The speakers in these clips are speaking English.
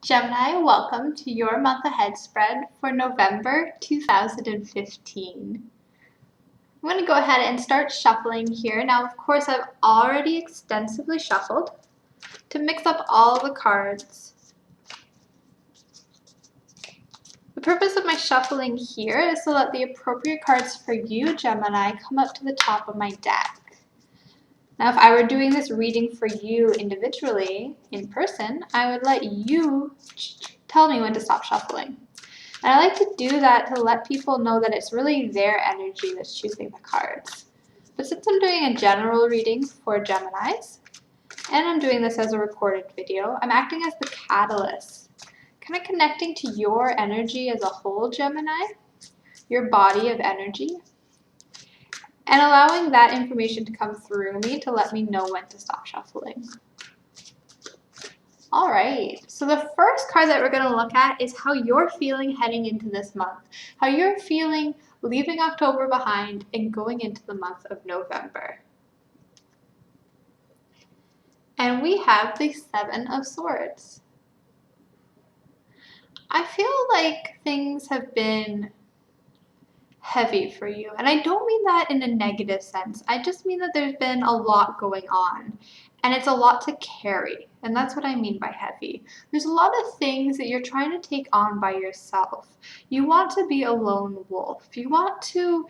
Gemini, welcome to your month ahead spread for November 2015. I'm going to go ahead and start shuffling here. Now, of course, I've already extensively shuffled to mix up all the cards. The purpose of my shuffling here is so that the appropriate cards for you, Gemini, come up to the top of my deck. Now, if I were doing this reading for you individually, in person, I would let you tell me when to stop shuffling. And I like to do that to let people know that it's really their energy that's choosing the cards. But since I'm doing a general reading for Geminis, and I'm doing this as a recorded video, I'm acting as the catalyst, kind of connecting to your energy as a whole, Gemini, your body of energy, and allowing that information to come through me to let me know when to stop shuffling. All right, so the first card that we're going to look at is how you're feeling heading into this month, how you're feeling leaving October behind and going into the month of November. And we have the Seven of Swords. I feel like things have been heavy for you. And I don't mean that in a negative sense. I just mean that there's been a lot going on and it's a lot to carry. And that's what I mean by heavy. There's a lot of things that you're trying to take on by yourself. You want to be a lone wolf. You want to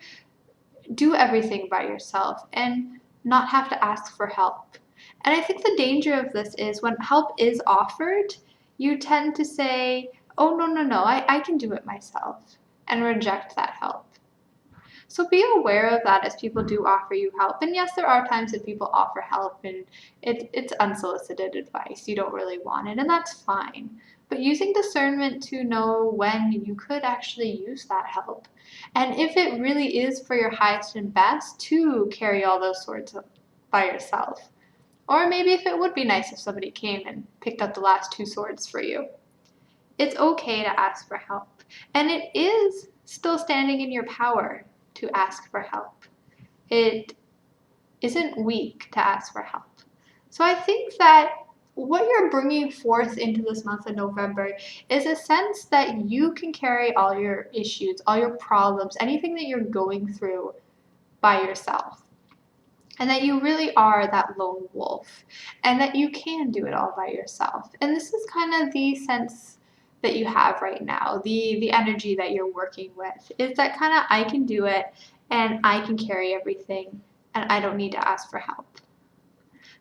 do everything by yourself and not have to ask for help. And I think the danger of this is when help is offered, you tend to say, oh, no, I can do it myself, and reject that help. So be aware of that as people do offer you help. And yes, there are times that people offer help and it's unsolicited advice. You don't really want it, and that's fine. But using discernment to know when you could actually use that help. And if it really is for your highest and best to carry all those swords by yourself. Or maybe if it would be nice if somebody came and picked up the last two swords for you. It's okay to ask for help. And it is still standing in your power to ask for help. It isn't weak to ask for help. So I think that what you're bringing forth into this month of November is a sense that you can carry all your issues, all your problems, anything that you're going through by yourself. And that you really are that lone wolf, and that you can do it all by yourself. And this is kind of the sense that you have right now, the energy that you're working with, is that kind of I can do it and I can carry everything and I don't need to ask for help.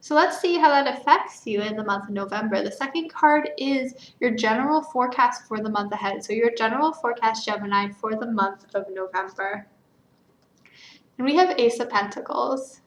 So let's see how that affects you in the month of November. The second card is your general forecast for the month ahead. So your general forecast, Gemini, for the month of November. And we have Ace of Pentacles.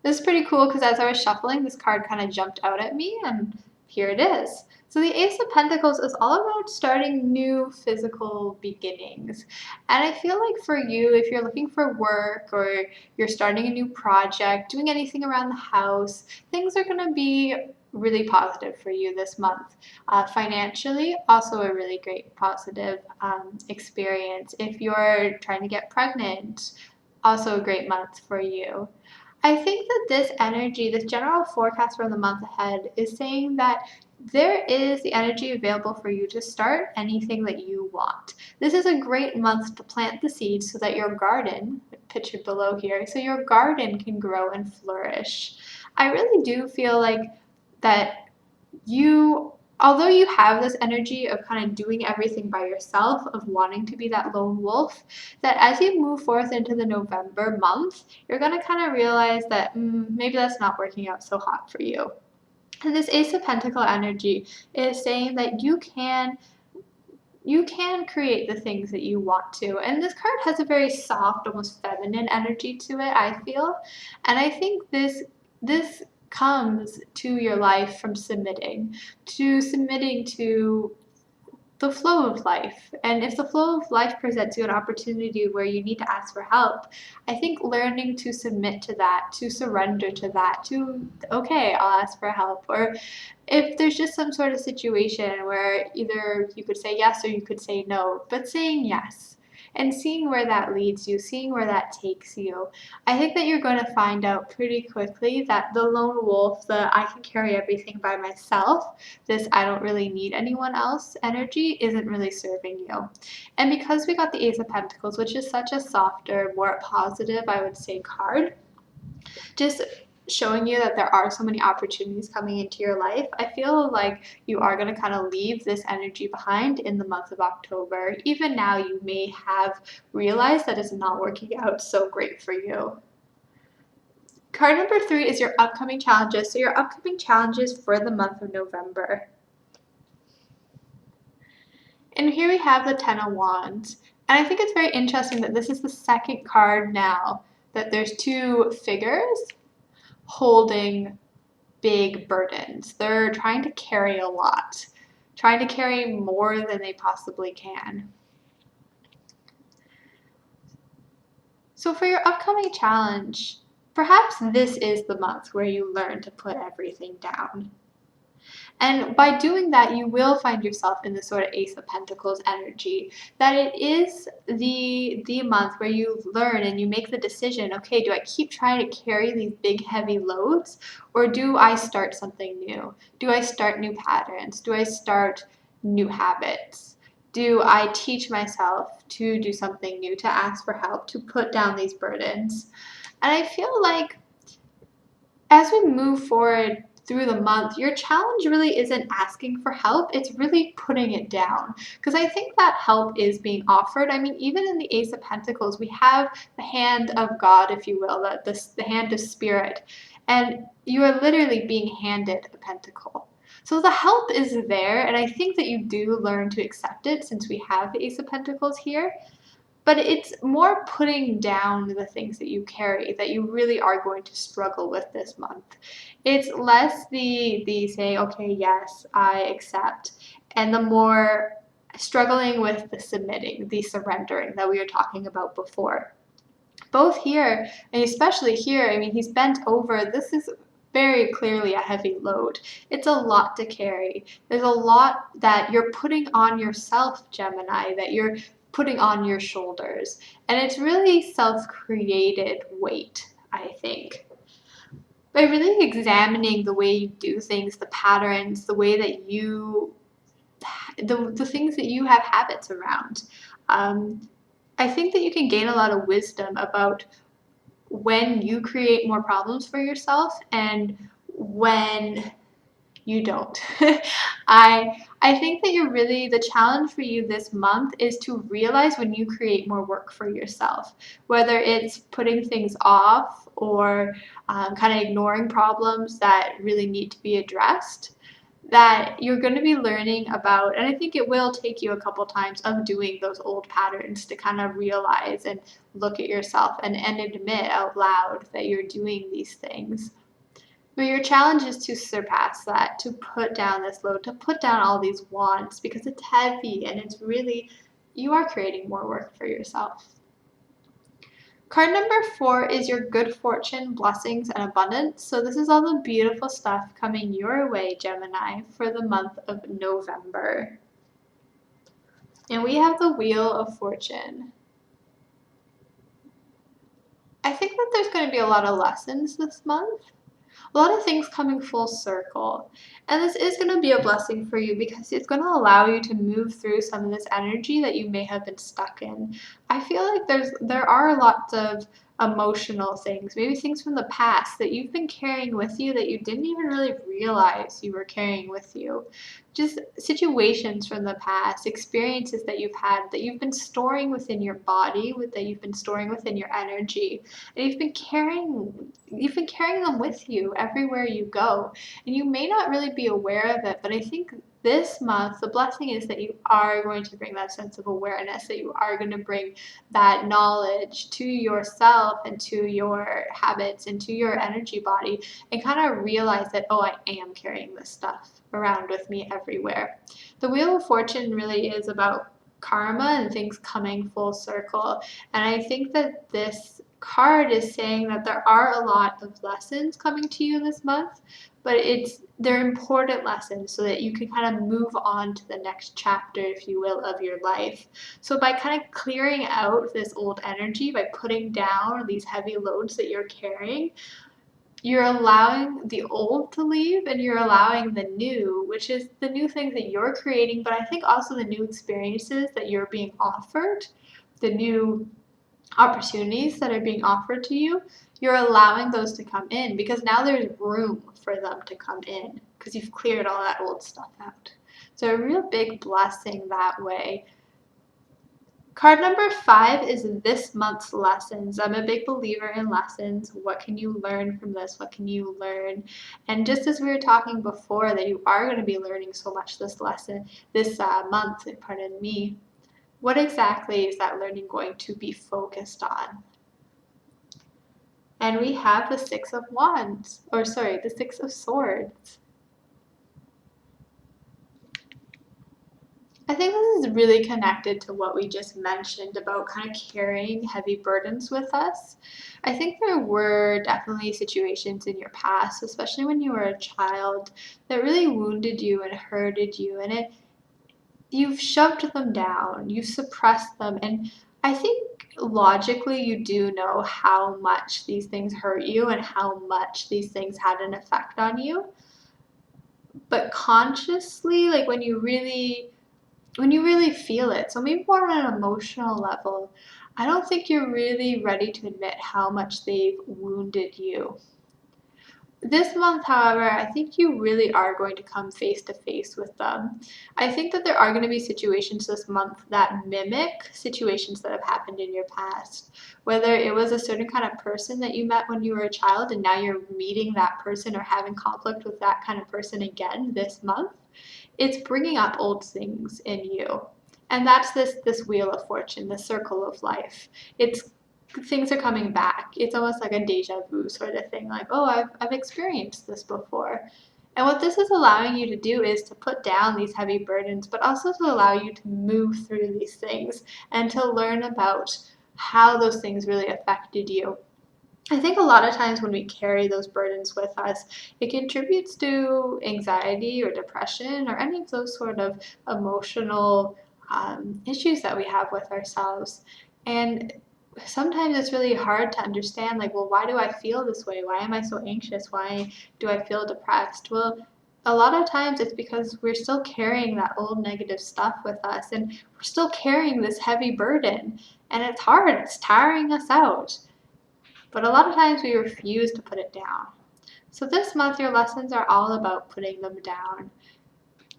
This is pretty cool because as I was shuffling, this card kind of jumped out at me, and here it is. So the Ace of Pentacles is all about starting new physical beginnings. And I feel like for you, if you're looking for work or you're starting a new project, doing anything around the house, things are going to be really positive for you this month. Financially, also a really great positive experience. If you're trying to get pregnant, also a great month for you. I think that this energy, this general forecast for the month ahead, is saying that there is the energy available for you to start anything that you want. This is a great month to plant the seeds so that your garden, pictured below here, so your garden can grow and flourish. I really do feel like that although you have this energy of kind of doing everything by yourself, of wanting to be that lone wolf, that as you move forth into the November month, you're going to kind of realize that maybe that's not working out so hot for you. And this Ace of Pentacle energy is saying that you can create the things that you want to. And this card has a very soft, almost feminine energy to it, I feel. And I think this comes to your life from submitting to the flow of life. And if the flow of life presents you an opportunity where you need to ask for help, I think learning to submit to that, to surrender to that, to, okay, I'll ask for help. Or if there's just some sort of situation where either you could say yes or you could say no, but saying yes. and seeing where that leads you, seeing where that takes you. I think that you're going to find out pretty quickly that the lone wolf, the I can carry everything by myself, this I don't really need anyone else energy isn't really serving you. And because we got the Ace of Pentacles, which is such a softer, more positive, I would say, card, just showing you that there are so many opportunities coming into your life, I feel like you are going to kind of leave this energy behind in the month of October. Even now, you may have realized that it's not working out so great for you. Card number 3 is your upcoming challenges. So your upcoming challenges for the month of November. And here we have the Ten of Wands. And I think it's very interesting that this is the second card now that there's two figures holding big burdens. They're trying to carry a lot, trying to carry more than they possibly can. So for your upcoming challenge, perhaps this is the month where you learn to put everything down. And by doing that, you will find yourself in this sort of Ace of Pentacles energy, that it is the month where you learn and you make the decision, okay, do I keep trying to carry these big, heavy loads, or do I start something new? Do I start new patterns? Do I start new habits? Do I teach myself to do something new, to ask for help, to put down these burdens? And I feel like as we move forward through the month, your challenge really isn't asking for help, it's really putting it down. Because I think that help is being offered. I mean, even in the Ace of Pentacles, we have the hand of God, if you will, the hand of spirit. And you are literally being handed a pentacle. So the help is there, and I think that you do learn to accept it since we have the Ace of Pentacles here. But it's more putting down the things that you carry that you really are going to struggle with this month. It's less the saying, okay, yes, I accept, and the more struggling with the submitting, the surrendering that we were talking about before. Both here, and especially here, I mean, he's bent over. This is very clearly a heavy load. It's a lot to carry. There's a lot that you're putting on yourself, Gemini, that you're putting on your shoulders. And it's really self-created weight, I think. By really examining the way you do things, the patterns, the way that the things that you have habits around, I think that you can gain a lot of wisdom about when you create more problems for yourself and when you don't. I think that the challenge for you this month is to realize when you create more work for yourself, whether it's putting things off or kind of ignoring problems that really need to be addressed, that you're going to be learning about, and I think it will take you a couple times of doing those old patterns to kind of realize and look at yourself and admit out loud that you're doing these things. But your challenge is to surpass that, to put down this load, to put down all these wants because it's heavy and it's really, you are creating more work for yourself. Card number 4 is your good fortune, blessings, and abundance. So this is all the beautiful stuff coming your way, Gemini, for the month of November. And we have the Wheel of Fortune. I think that there's going to be a lot of lessons this month. A lot of things coming full circle. And this is going to be a blessing for you because it's going to allow you to move through some of this energy that you may have been stuck in. I feel like there are lots of emotional things, maybe things from the past that you've been carrying with you that you didn't even really realize you were carrying with you. Just situations from the past, experiences that you've had that you've been storing within your body, that you've been storing within your energy, and you've been carrying them with you everywhere you go. And you may not really be aware of it, but I think this month, the blessing is that you are going to bring that sense of awareness, that you are going to bring that knowledge to yourself and to your habits and to your energy body and kind of realize that, oh, I am carrying this stuff around with me everywhere. The Wheel of Fortune really is about karma and things coming full circle. And I think that this card is saying that there are a lot of lessons coming to you this month, but they're important lessons so that you can kind of move on to the next chapter, if you will, of your life. So by kind of clearing out this old energy, by putting down these heavy loads that you're carrying, you're allowing the old to leave and you're allowing the new, which is the new things that you're creating, but I think also the new experiences that you're being offered, the new opportunities that are being offered to you, you're allowing those to come in because now there's room for them to come in because you've cleared all that old stuff out. So a real big blessing that way. Card number 5 is this month's lessons. I'm a big believer in lessons. What can you learn from this? What can you learn? And just as we were talking before, that you are going to be learning so much this month, pardon me, what exactly is that learning going to be focused on? And we have the the Six of Swords. I think this is really connected to what we just mentioned about kind of carrying heavy burdens with us. I think there were definitely situations in your past, especially when you were a child, that really wounded you and hurted you, and you've shoved them down, you've suppressed them, and I think logically you do know how much these things hurt you and how much these things had an effect on you. But consciously, like when you really feel it, so maybe more on an emotional level, I don't think you're really ready to admit how much they've wounded you. This month, however, I think you really are going to come face to face with them. I think that there are going to be situations this month that mimic situations that have happened in your past. Whether it was a certain kind of person that you met when you were a child and now you're meeting that person or having conflict with that kind of person again this month, it's bringing up old things in you. And that's this wheel of fortune, the circle of life. It's things are coming back. It's almost like a deja vu sort of thing, like, oh, I've experienced this before. And what this is allowing you to do is to put down these heavy burdens, but also to allow you to move through these things and to learn about how those things really affected you. I think a lot of times when we carry those burdens with us, it contributes to anxiety or depression or any of those sort of emotional issues that we have with ourselves. And sometimes it's really hard to understand, like, well, why do I feel this way? Why am I so anxious? Why do I feel depressed? Well, a lot of times it's because we're still carrying that old negative stuff with us and we're still carrying this heavy burden. And it's hard, it's tiring us out. But a lot of times we refuse to put it down. So this month, your lessons are all about putting them down.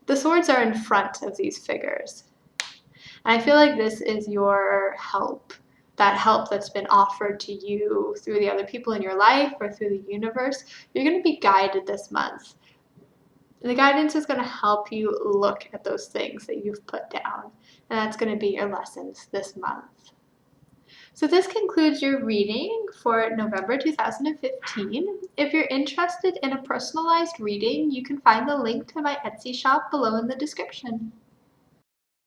The swords are in front of these figures. And I feel like this is your help, that help that's been offered to you through the other people in your life or through the universe. You're going to be guided this month. The guidance is going to help you look at those things that you've put down. And that's going to be your lessons this month. So this concludes your reading for November 2015. If you're interested in a personalized reading, you can find the link to my Etsy shop below in the description.